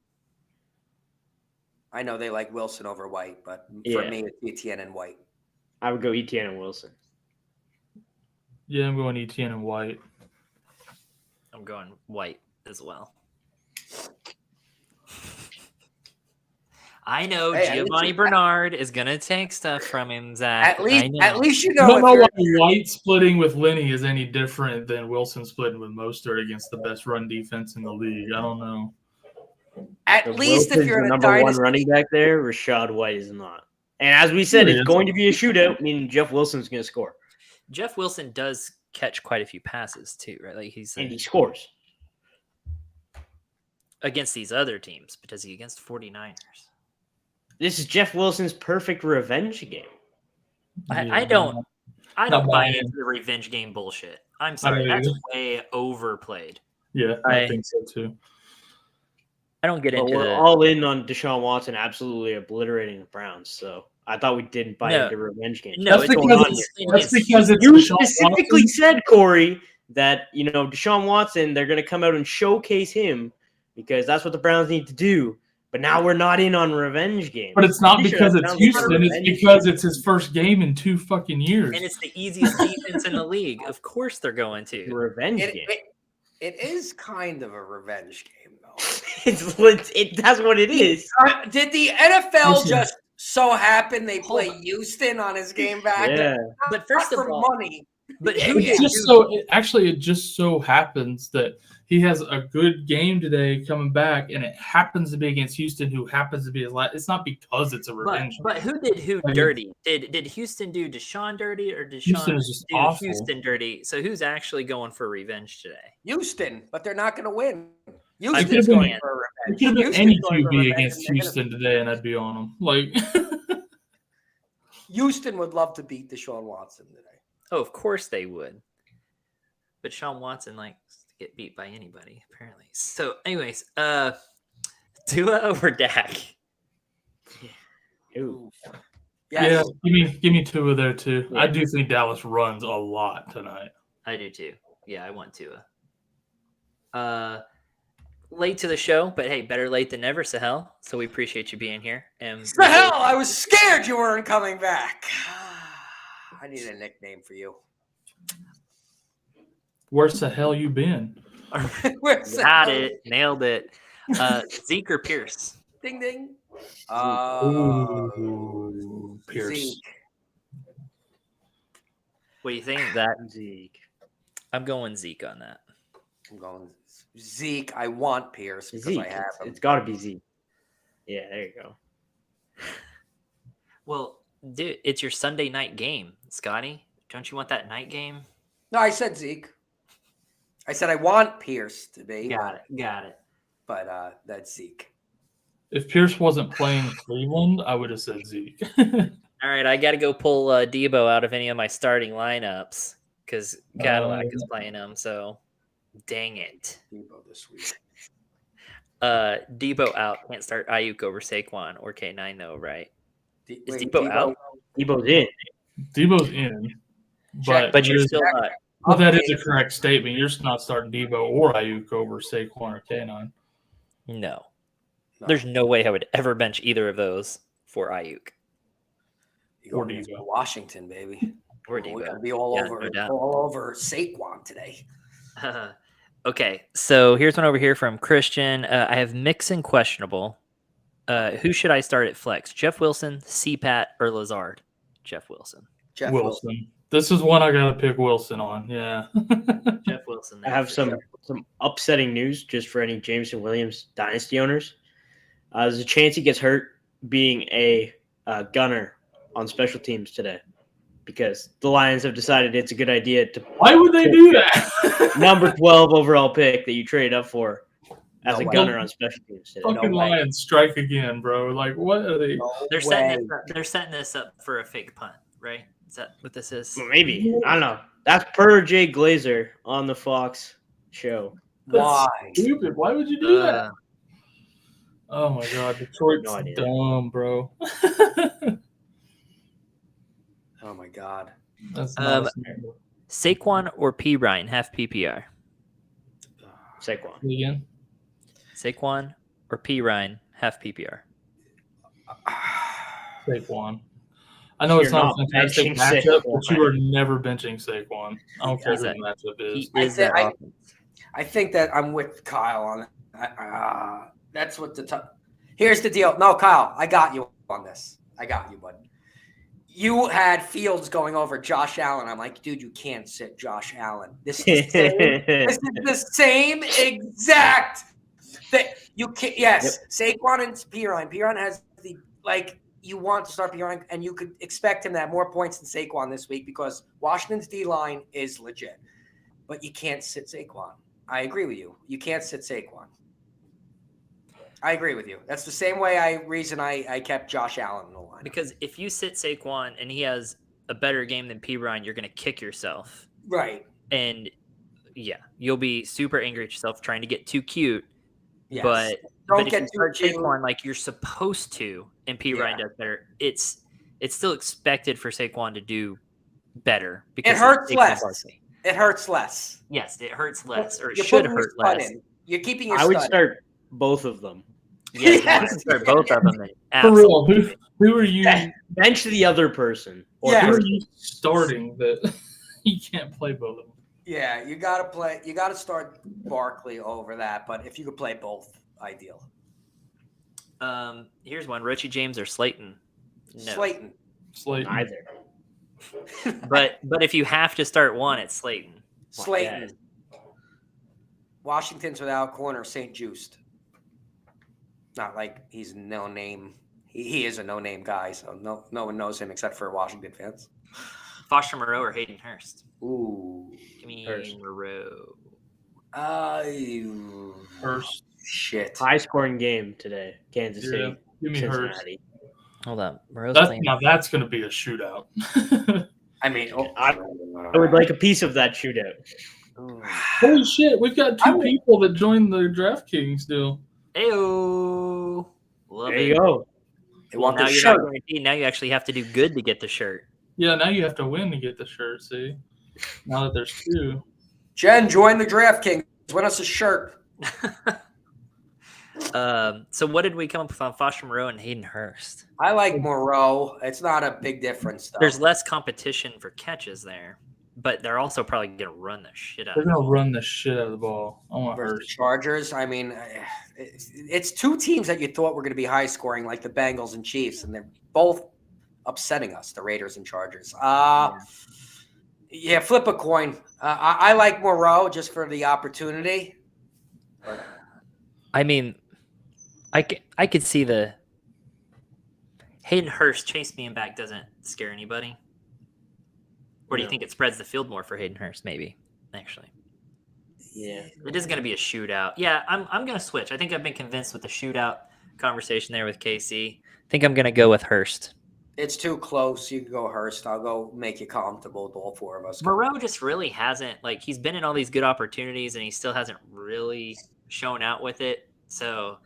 I know they like Wilson over White, but for me, it's Etienne and White. I would go Etienne and Wilson. Yeah, I'm going Etienne and White. I'm going White as well. I know Giovanni Bernard is going to take stuff from him, Zach. At least you know. I don't know why White splitting with Lenny is any different than Wilson splitting with Mostert against the best run defense in the league. I don't know. At least if you're in a number dynasty. One running back there, Rashad White is not. And as we said, it's going to be a shootout, meaning Jeff Wilson's going to score. Jeff Wilson does catch quite a few passes too, right? Like he scores. Against these other teams, but does he against 49ers? This is Jeff Wilson's perfect revenge game. I don't buy into the revenge game bullshit. I'm sorry. That's way overplayed. Yeah, I think so too. I don't get into We're all in on Deshaun Watson absolutely obliterating the Browns, so I thought we didn't buy into revenge games. No, that's because it's you specifically said, Corey, that Deshaun Watson, they're going to come out and showcase him because that's what the Browns need to do. But now we're not in on revenge games. But it's not because it's Houston. It's because it's his first game in 2 fucking years. And it's the easiest defense in the league. Of course they're going to. Revenge game. It is kind of a revenge game, though. That's what it is. Did the NFL just so happen they play Houston on his game back? Yeah. But first of all, money. But it just so happens that he has a good game today coming back, and it happens to be against Houston, who happens to be his last. It's not because it's a revenge. But who did who dirty? Did Houston do Deshaun dirty, or did Houston Deshaun is just do awful. Houston dirty? So who's actually going for revenge today? Houston, but they're not going to win. Houston's going for It revenge. could have been Houston's any going for QB revenge, against and they're Houston today, and I'd be on them. Like Houston would love to beat Deshaun Watson today. Oh, of course they would. But Sean Watson likes to get beat by anybody, apparently. So, anyways, Tua over Dak? Ooh. Yes. Yeah, give me Tua there too. Yeah. I do think Dallas runs a lot tonight. I do too. Yeah, I want Tua. Late to the show, but hey, better late than never, Sahel. So we appreciate you being here. And Sahel, I was scared you weren't coming back. I need a nickname for you. Where's the hell you been? Where's got Sahel? it, nailed it. Zeke or Pierce? Ding ding. Ooh, Pierce. Zeke. What do you think of that? Zeke. I'm going Zeke on that. I'm going Zeke. I want Pierce because Zeke. I have him. It's got to be Zeke. Yeah, there you go. Well, dude, it's your Sunday night game, Scotty. Don't you want that night game? No, I said Zeke. I said I want Pierce to be. Got it. But that's Zeke. If Pierce wasn't playing Cleveland, I would have said Zeke. All right, I got to go pull Debo out of any of my starting lineups because Cadillac is playing him. So, dang it. Debo this week. Debo out. Can't start Ayuk over Saquon or K9 though, right? Is Debo out? Debo's in. Debo's in, but you're still not. Well, that is a correct statement. You're just not starting Debo or Ayuk over Saquon or K9. No. There's no way I would ever bench either of those for Ayuk. Or Debo. Washington, baby. Or Debo. We're gonna be all over Saquon today. Okay, so here's one over here from Christian. I have Mixon questionable. Who should I start at flex? Jeff Wilson, CPAT, or Lazard? Jeff Wilson. Wilson. This is one I gotta pick Wilson on. Yeah. Jeff Wilson. I have some upsetting news just for any Jameson Williams dynasty owners. There's a chance he gets hurt being a gunner on special teams today because the Lions have decided it's a good idea to. Why would they do that? Number 12 overall pick that you traded up for as a gunner on special teams today. Fucking Lions strike again, bro. Like, what are they? They're setting this up for a fake punt, right? Is that what this is? Well, maybe. I don't know. That's per Jay Glazer on the Fox show. Why? That's stupid. Why would you do that? Oh my God, Detroit's dumb, bro. Oh my God. That's Saquon or P. Ryan, half PPR. Saquon. Again. Saquon or P. Ryan, half PPR. Saquon. I know it's not a fantastic matchup, but you are never benching Saquon. I don't care who the matchup is. I think that I'm with Kyle on it. That's what here's the deal. No, Kyle, I got you on this. I got you, bud. You had Fields going over Josh Allen. I'm like, dude, you can't sit Josh Allen. This is the same exact thing. You can't. Yes, yep. Saquon and Piran. Piran has you want to start Piran, and you could expect him to have more points than Saquon this week because Washington's D-line is legit. But you can't sit Saquon. I agree with you. You can't sit Saquon. I agree with you. That's the same reason I kept Josh Allen in the line. Because if you sit Saquon and he has a better game than P. Ryan, you're going to kick yourself. Right. And, yeah, you'll be super angry at yourself trying to get too cute. Yes. But Don't if get you start too Saquon like you're supposed to and P. Ryan does better, it's still expected for Saquon to do better. Because it hurts less. It hurts less. Yes, it hurts less, or it should hurt less. You're keeping your I would start both of them. Yes, you can start both of them. For real, who are you? Bench the other person. Or who are you starting that you can't play both of them? Yeah, you got to start Barkley over that. But if you could play both, ideal. Here's one: Richie James or Slayton? No. Slayton. Either. But if you have to start one, it's Slayton. Slayton. Washington's without corner, St. Just. Not like he's no name. He is a no name guy, so no one knows him except for Washington fans. Foster Moreau or Hayden Hurst? Ooh. Give me Hurst. Moreau. Hurst. Shit. High scoring game today. Kansas City. Give me Cincinnati. Hurst. Hold on. Moreau's playing. Now that's going to be a shootout. I mean, I would like a piece of that shootout. Holy shit, we've got two people that joined the DraftKings deal. Ayo. Love There it. you go. They want now the you're shirt. not guaranteed. Now you actually have to do good to get the shirt. Yeah, now you have to win to get the shirt, see? Now that there's two. Jen, join the DraftKings. Win us a shirt. So what did we come up with on Foster Moreau and Hayden Hurst? I like Moreau. It's not a big difference, though. There's less competition for catches there, but they're also probably going to run the shit out They're of it. going to run the shit out of the ball. I want versus the Hurst. Chargers. I mean, it's two teams that you thought were going to be high scoring, like the Bengals and Chiefs, and they're both upsetting us, the Raiders and Chargers. Yeah, flip a coin. I like Moreau just for the opportunity. I mean, I could see the Hayden Hurst chase being back doesn't scare anybody. Or do you think it spreads the field more for Hayden Hurst? Maybe, actually. Yeah. It is going to be a shootout. Yeah, I'm going to switch. I think I've been convinced with the shootout conversation there with KC. I think I'm going to go with Hurst. It's too close. You can go Hurst. I'll go make you comfortable with all four of us. Moreau just really hasn't, like, he's been in all these good opportunities and he still hasn't really shown out with it. So,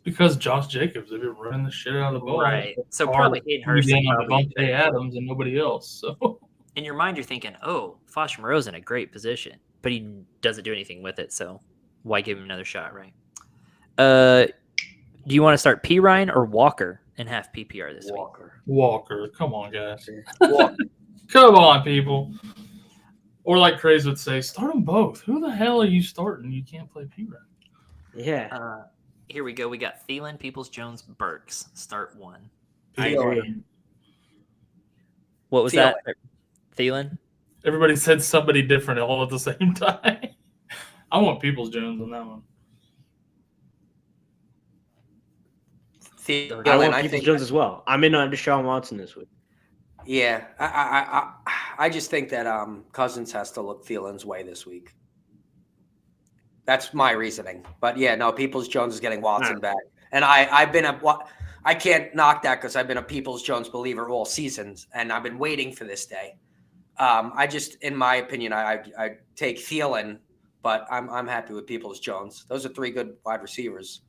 Because Josh Jacobs, they've been running the shit out of the ball. right. So probably Hayden Hurst. On Devontae Adams and nobody else. So in your mind, you're thinking, oh, Foster Moreau's in a great position, but he doesn't do anything with it. So why give him another shot, right? Do you want to start P. Ryan or Walker in half PPR this week? Walker, come on, guys. Come on, people. Or like Craze would say, start them both. Who the hell are you starting? You can't play P. Ryan. Yeah. Here we go. We got Thielen, Peoples-Jones, Burks. Start one. I agree. What was that? Thielen? Everybody said somebody different all at the same time. I want Peoples-Jones on that one. I want Peoples-Jones as well. I'm in on Deshaun Watson this week. Yeah, I just think that Cousins has to look Thielen's way this week. That's my reasoning. But yeah, no, Peoples-Jones is getting Watson back, and I can't knock that because I've been a Peoples-Jones believer all seasons, and I've been waiting for this day. I just, in my opinion, I take Thielen, but I'm happy with Peoples-Jones. Those are three good wide receivers.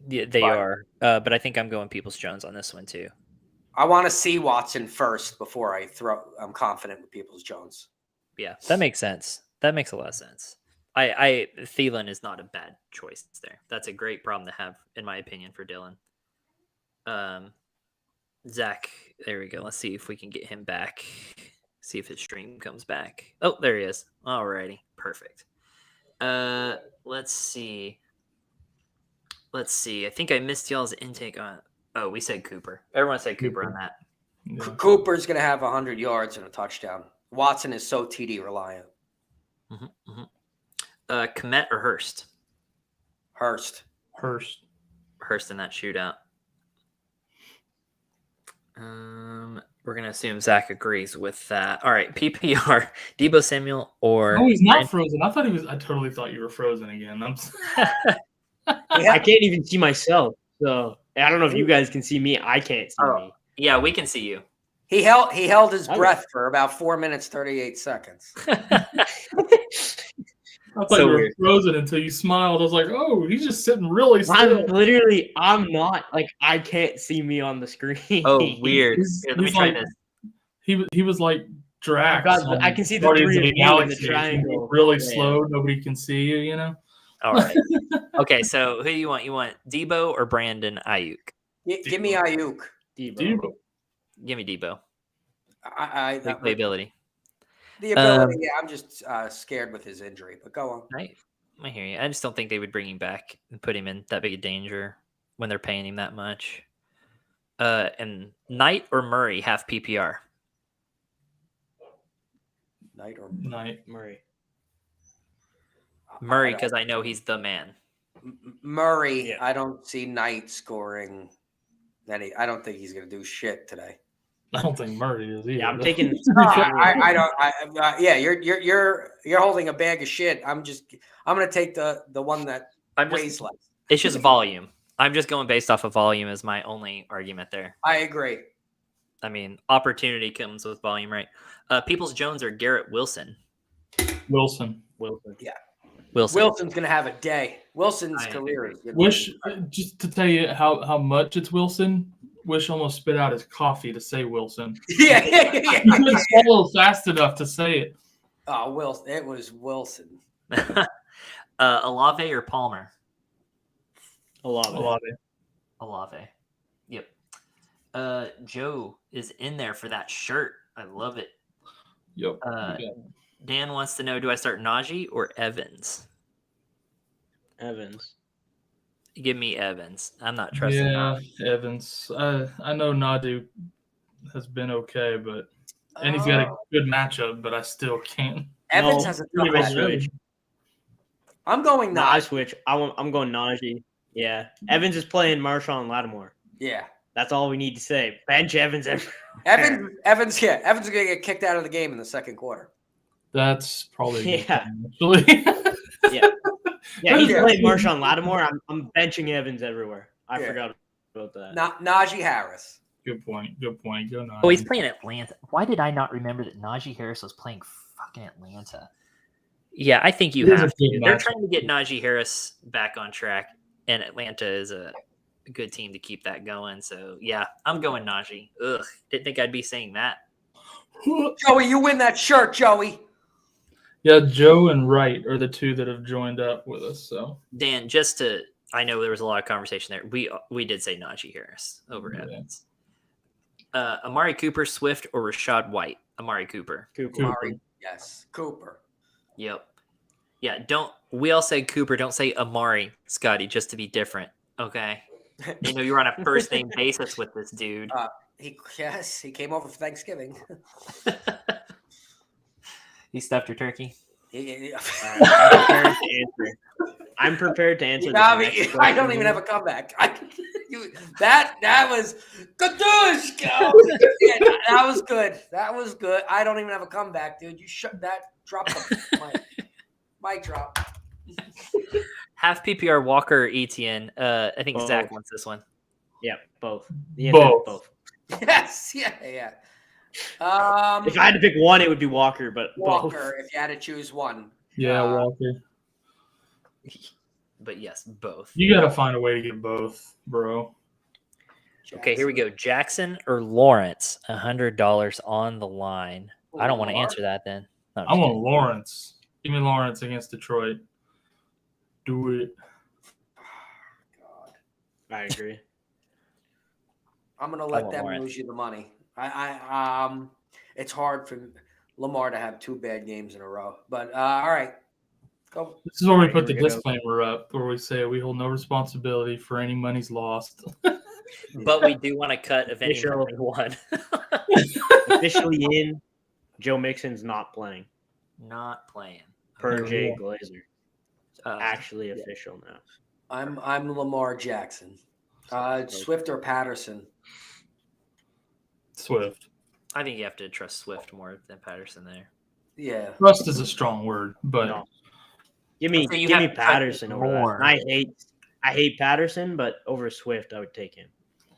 Yeah, they are. But I think I'm going Peoples-Jones on this one too. I want to see Watson first before I'm confident with Peoples-Jones. Yeah, that makes sense. That makes a lot of sense. Thielen is not a bad choice there. That's a great problem to have, in my opinion, for Dylan. Zach, there we go. Let's see if we can get him back. See if his stream comes back. Oh, there he is. Alrighty, perfect. Let's see. I think I missed y'all's intake on. Oh, we said Cooper. Everyone said Cooper on that. Yeah. Cooper's going to have 100 yards and a touchdown. Watson is so TD reliant. Komet or Hurst? Hurst in that shootout. We're going to assume Zach agrees with that. All right, PPR, Deebo Samuel or... No, he's not frozen. I totally thought you were frozen again. I can't even see myself. So I don't know if you guys can see me. I can't see me. Yeah, we can see you. He held his breath for about 4 minutes, 38 seconds. I thought you were frozen until you smiled. I was like, oh, he's just sitting really still. I'm not. Like, I can't see me on the screen. Oh, weird. Here, let me try this. He was like Drax. I can see the Guardians three of of you in the triangle. Really slow. Nobody can see you, you know? All right. Okay, so who do you want? You want Deebo or Brandon Ayuk? Give me Ayuk. Deebo. Give me Deebo. The ability. The ability, yeah. I'm just scared with his injury, but go on. Right. I hear you. I just don't think they would bring him back and put him in that big a danger when they're paying him that much. And Knight or Murray half PPR? Knight or Knight. Murray. Murray, because I know he's the man. Murray, Yeah. I don't see Knight scoring I don't think he's going to do shit today. I don't think Murray is either. Yeah, I'm taking. I don't. Yeah, you're holding a bag of shit. I'm going to take the one that weighs less. It's just volume. I'm just going based off of volume as my only argument there. I agree. I mean, opportunity comes with volume, right? Peoples Jones or Garrett Wilson? Wilson. Yeah. Wilson. Wilson's going to have a day. Wilson's career is good. Wish, just to tell you how much it's Wilson, Wish almost spit out his coffee to say Wilson. Yeah. He couldn't swallow fast enough to say it. Oh, Wilson. It was Wilson. Olave or Palmer? Olave. Yep. Joe is in there for that shirt. I love it. Yep. Dan wants to know, do I start Najee or Evans? Evans. Give me Evans. I'm not trusting Najee. Evans. I know Nadu has been okay, and he's got a good matchup, but I still can't. Evans has a tough matchup. I'm going Najee. I switch. I'm going Najee. Yeah. Evans is playing Marshawn Lattimore. Yeah. That's all we need to say. Bench Evans. Evans going to get kicked out of the game in the second quarter. That's probably actually. Yeah, he's playing Marshawn Lattimore. I'm benching Evans everywhere. I forgot about that. Najee Harris. Good point. Go Najee. Oh, he's playing Atlanta. Why did I not remember that Najee Harris was playing fucking Atlanta? Yeah, I think you have to. They're trying to get Najee Harris back on track, and Atlanta is a good team to keep that going. So, yeah, I'm going Najee. Ugh, didn't think I'd be saying that. Joey, you win that shirt, Joey. Yeah, Joe and Wright are the two that have joined up with us. So Dan, I know there was a lot of conversation there. We did say Najee Harris over Evans. Amari Cooper, Swift, or Rashad White? Amari Cooper. Amari, yes, Cooper. Yep. Yeah, we all say Cooper, don't say Amari, Scotty, just to be different. Okay. You know you're on a first name basis with this dude. He came over for Thanksgiving. He stuffed your turkey. I'm prepared to answer. I don't even have a comeback. That was Kadoosh. That was good. That was good. I don't even have a comeback, dude. You shut that. Drop the mic drop. Half PPR Walker or Etienne. I think Zach wants this one. Yeah, both. Both. Yes. Yeah. If I had to pick one, it would be Walker, but Walker. both. If you had to choose one. Yeah, Walker. But yes, both. You got to find a way to get both, bro. Jackson. Okay, here we go. Jackson or Lawrence? $100 on the line. I don't want to answer that then. No, I want Lawrence. Give me Lawrence against Detroit. Do it. God. I agree. I'm gonna let them lose you the money. It's hard for Lamar to have two bad games in a row. But all right. Go. This is where we put the disclaimer up, where we say we hold no responsibility for any monies lost. But we do want to cut if anyone won. Officially in, Joe Mixon's not playing. Not playing. Per Jay Glazer. Actually official now. I'm Lamar Jackson. Swift or Patterson? Swift. I think you have to trust Swift more than Patterson there. Yeah. Trust is a strong word, but no. Give me Patterson over that. I hate Patterson, but over Swift, I would take him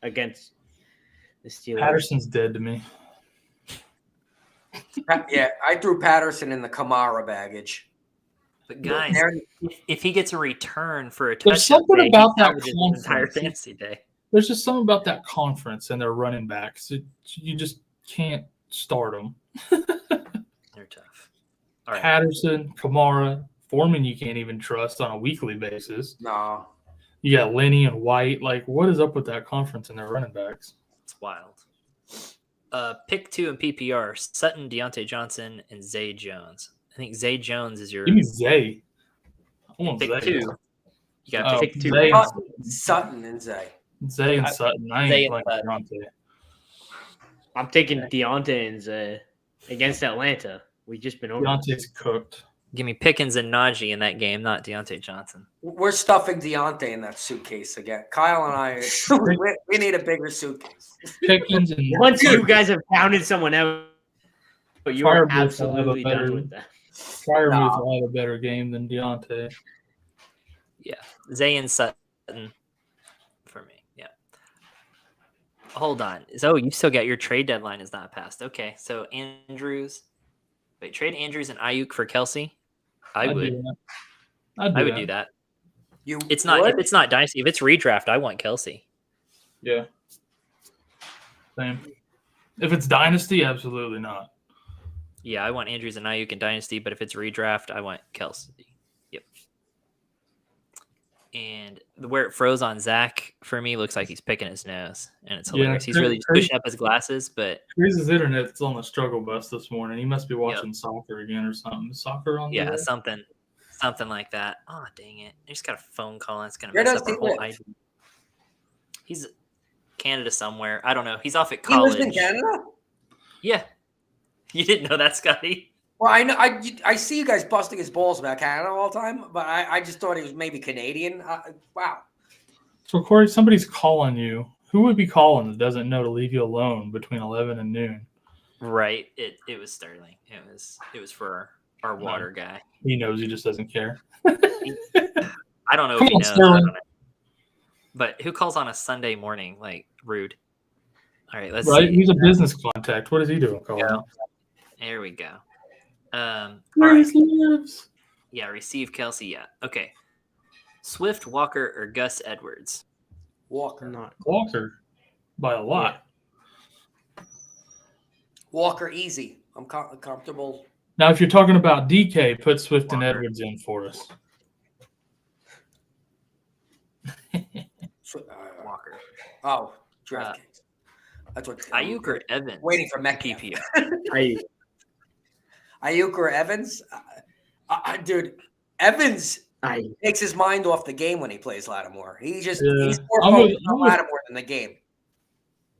against the Steelers. Patterson's dead to me. Yeah, I threw Patterson in the Kamara baggage. But guys, if he gets a return for a touchdown, there's something about that entire fantasy day. There's just something about that conference and their running backs. You just can't start them. They're tough. All right. Patterson, Kamara, Foreman, you can't even trust on a weekly basis. No. You got Lenny and White. Like, what is up with that conference and their running backs? It's wild. Pick 2 in PPR: Sutton, Deontay Johnson, and Zay Jones. I think Zay Jones is your. Give me Zay. I want pick Zay. 2. You got to pick 2. Zay Sutton and Zay. Zay and Sutton. I ain't like Deontay. I'm taking Deontay and Zay against Atlanta. We've just been over. Deontay's cooked. Give me Pickens and Najee in that game, not Deontay Johnson. We're stuffing Deontay in that suitcase again. Kyle and I, we need a bigger suitcase. Pickens and Once you guys have counted someone out, but you are Firemuth will have a absolutely better- done with that. Freiermuth will have a better game than Deontay. Yeah. Zay and Sutton for me. Yeah. Hold on. So you still got your trade deadline is not passed. Okay. So Andrews. Wait, trade Andrews and Ayuk for Kelsey? I would do that. It's not would? if it's not dynasty. If it's redraft, I want Kelsey. Yeah. Same. If it's dynasty, absolutely not. Yeah, I want Andrews and Ayuk in dynasty, but if it's redraft, I want Kelsey. Yep. And where it froze on Zach for me looks like he's picking his nose, and it's hilarious. He's really just pushing up his glasses, but His internet's on the struggle bus this morning. He must be watching soccer again or something. Soccer on yeah, there? something like that. Oh dang it! I just got a phone call. And it's gonna Where mess does up our he whole live? ID. He's Canada somewhere. I don't know. He's off at He college. lives in Canada? Yeah, you didn't know that, Scotty? Well, I know. I see you guys busting his balls about Canada all the time, but I just thought he was maybe Canadian. Wow. So, Corey, somebody's calling you. Who would be calling that doesn't know to leave you alone between 11 and noon? Right. It was Sterling. It was for our water guy. He knows, he just doesn't care. I don't know Come if he on, knows. Sterling. I don't know. But who calls on a Sunday morning? Like, rude. All right, let's Right? see. He's a business contact. What is he doing calling? Yeah. There we go. All right. Lives. Yeah, receive Kelsey. Yeah. Okay. Swift, Walker, or Gus Edwards? Walker. Not Walker by a lot. Walker, easy. I'm comfortable. Now, if you're talking about DK, put Swift and Edwards in for us. Walker. Oh, DraftKings. That's what. Ayuk or Evans? Waiting for Metcalf. PPR. Ayuk or Evans? Dude, Evans takes his mind off the game when he plays Lattimore. He's more focused on Lattimore than the game.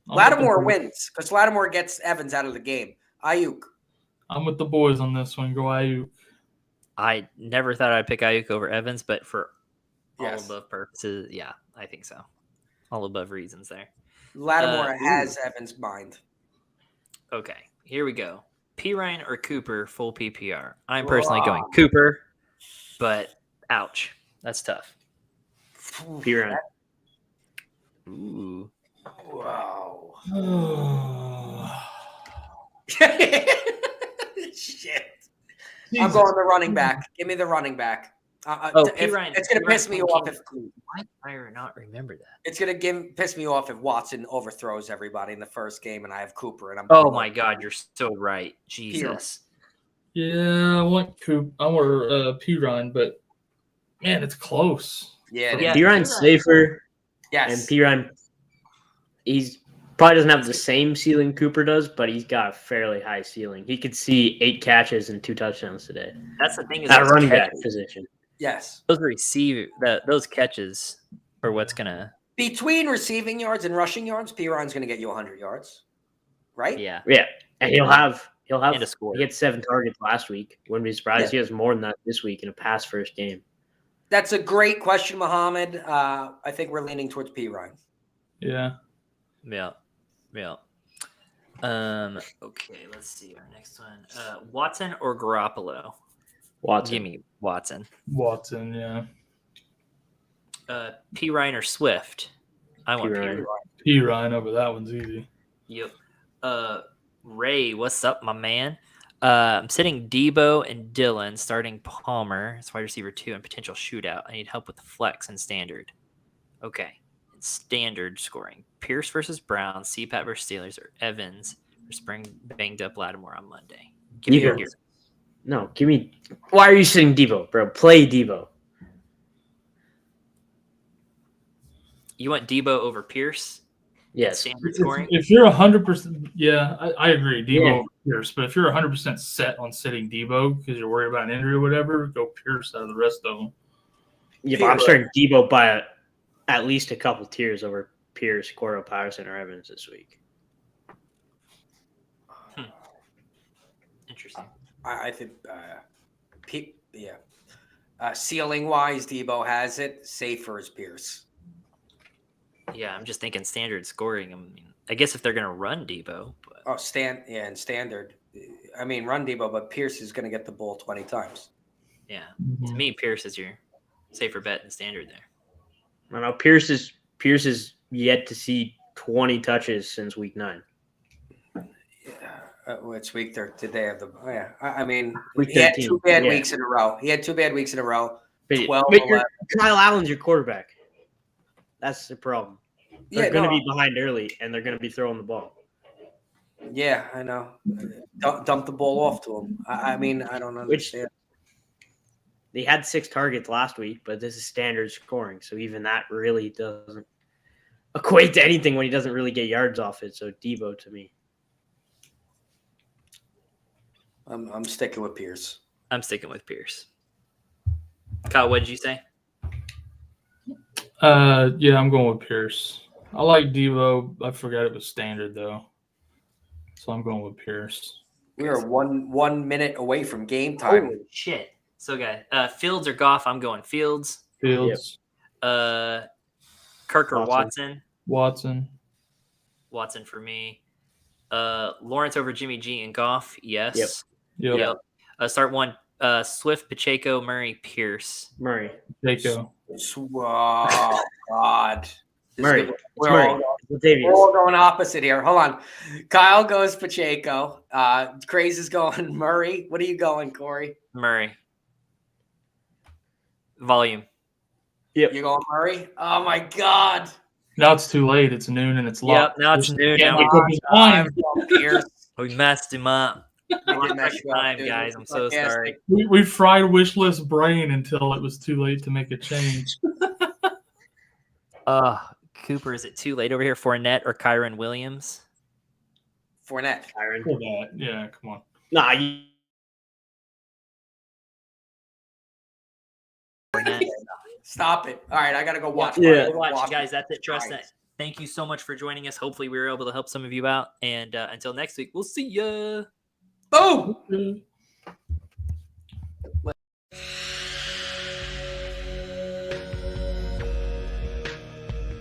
Lattimore wins because Lattimore gets Evans out of the game. Ayuk. I'm with the boys on this one. Go Ayuk. I never thought I'd pick Ayuk over Evans, but for all Yes. above purposes, yeah, I think so. All above reasons there. Lattimore has Evans' mind. Okay, here we go. P. Ryan or Cooper, full PPR. I'm personally going Cooper, but ouch. That's tough. Piran. Ooh. Wow. Shit. I'm going the running back. Give me the running back. P. Ryan. It's going to piss me off if Why did I not remember that? it's going to piss me off if Watson overthrows everybody in the first game and I have Cooper and I'm. Oh my God, you're so right. Jesus. Yeah, I want Piran, but man, it's close. Yeah. Yeah. Piran's safer, Yes. and Piran, he's probably doesn't have the same ceiling Cooper does, but he's got a fairly high ceiling. He could see 8 catches and 2 touchdowns today. That's the thing is At those running back catches- position. Yes. those catches are what's gonna. Between receiving yards and rushing yards, Piran's going to get you 100 yards, right? Yeah. Yeah, and he'll have And a score. he had 7 targets last week. Wouldn't be surprised he has more than that this week in a pass first game. That's a great question, Mohammed. I think we're leaning towards Piran. Yeah. Yeah. Okay, let's see our next one. Watson or Garoppolo? Watson. Give me Watson. Watson, yeah. P. Ryan or Swift? I want P. P. Ryan. Ryan. Piran over that one's easy. Yep. Ray, what's up, my man? I'm sitting Debo and Dylan, starting Palmer. It's wide receiver 2 and potential shootout. I need help with the flex and standard. Okay. And standard scoring. Pierce versus Brown, CPAT versus Steelers, or Evans versus banged up Lattimore on Monday. Give me Debo. your No, give me. Why are you sitting Debo, bro? Play Debo. You want Debo over Pierce? Yes. Standard scoring? If you're 100%, yeah, I agree. Debo Pierce, but if you're 100% set on sitting Debo because you're worried about an injury or whatever, go Pierce out of the rest of them. Yeah, but I'm starting Debo by at least a couple tiers over Pierce, Cordell Patterson, or Evans this week. Interesting. I think, ceiling wise, Debo has it. Safer is Pierce. Yeah, I'm just thinking standard scoring. I mean, I guess if they're gonna run Debo, but... in standard. I mean, run Debo, but Pierce is going to get the ball 20 times. Yeah, to me, Pierce is your safer bet in standard there. I know Pierce is yet to see 20 touches since week 9. Which week did they have the? Oh, yeah, I mean, week he had 13, 2 bad weeks in a row. 12, Kyle Allen's your quarterback. That's the problem. They're going to be behind early, and they're going to be throwing the ball. Yeah, I know. Dump the ball off to him. I mean, I don't understand. They had 6 targets last week, but this is standard scoring, so even that really doesn't equate to anything when he doesn't really get yards off it. So Debo to me. I'm sticking with Pierce. I'm sticking with Pierce. Kyle, what did you say? Yeah, I'm going with Pierce. I like Debo. I forgot it was standard though, so I'm going with Pierce. We are 1 minute away from game time. Holy shit! So, guys, Fields or Goff? I'm going Fields. Fields. Kirk or Watson? Watson for me. Lawrence over Jimmy G and Goff? Yes. Yep. Start one. Swift, Pacheco, Murray, Pierce. Murray. Pacheco. Oh, God. Murray. We're all going opposite here. Hold on. Kyle goes Pacheco. Craze is going Murray. What are you going, Corey? Murray. Volume. Yep. You're going Murray? Oh, my God. Now it's too late. It's noon and it's locked. Yep, now it's noon. We messed him up. Time, guys. I'm so sorry. We fried Wishlist brain until it was too late to make a change. Cooper, is it too late over here? Fournette or Kyron Williams? Fournette. Fournette. Yeah, come on. Nah. Fournette. Stop it. All right, I got to go watch. Yeah. Watch, guys. That's it. Trust that. Thank you so much for joining us. Hopefully we were able to help some of you out. And until next week, we'll see ya. Boom.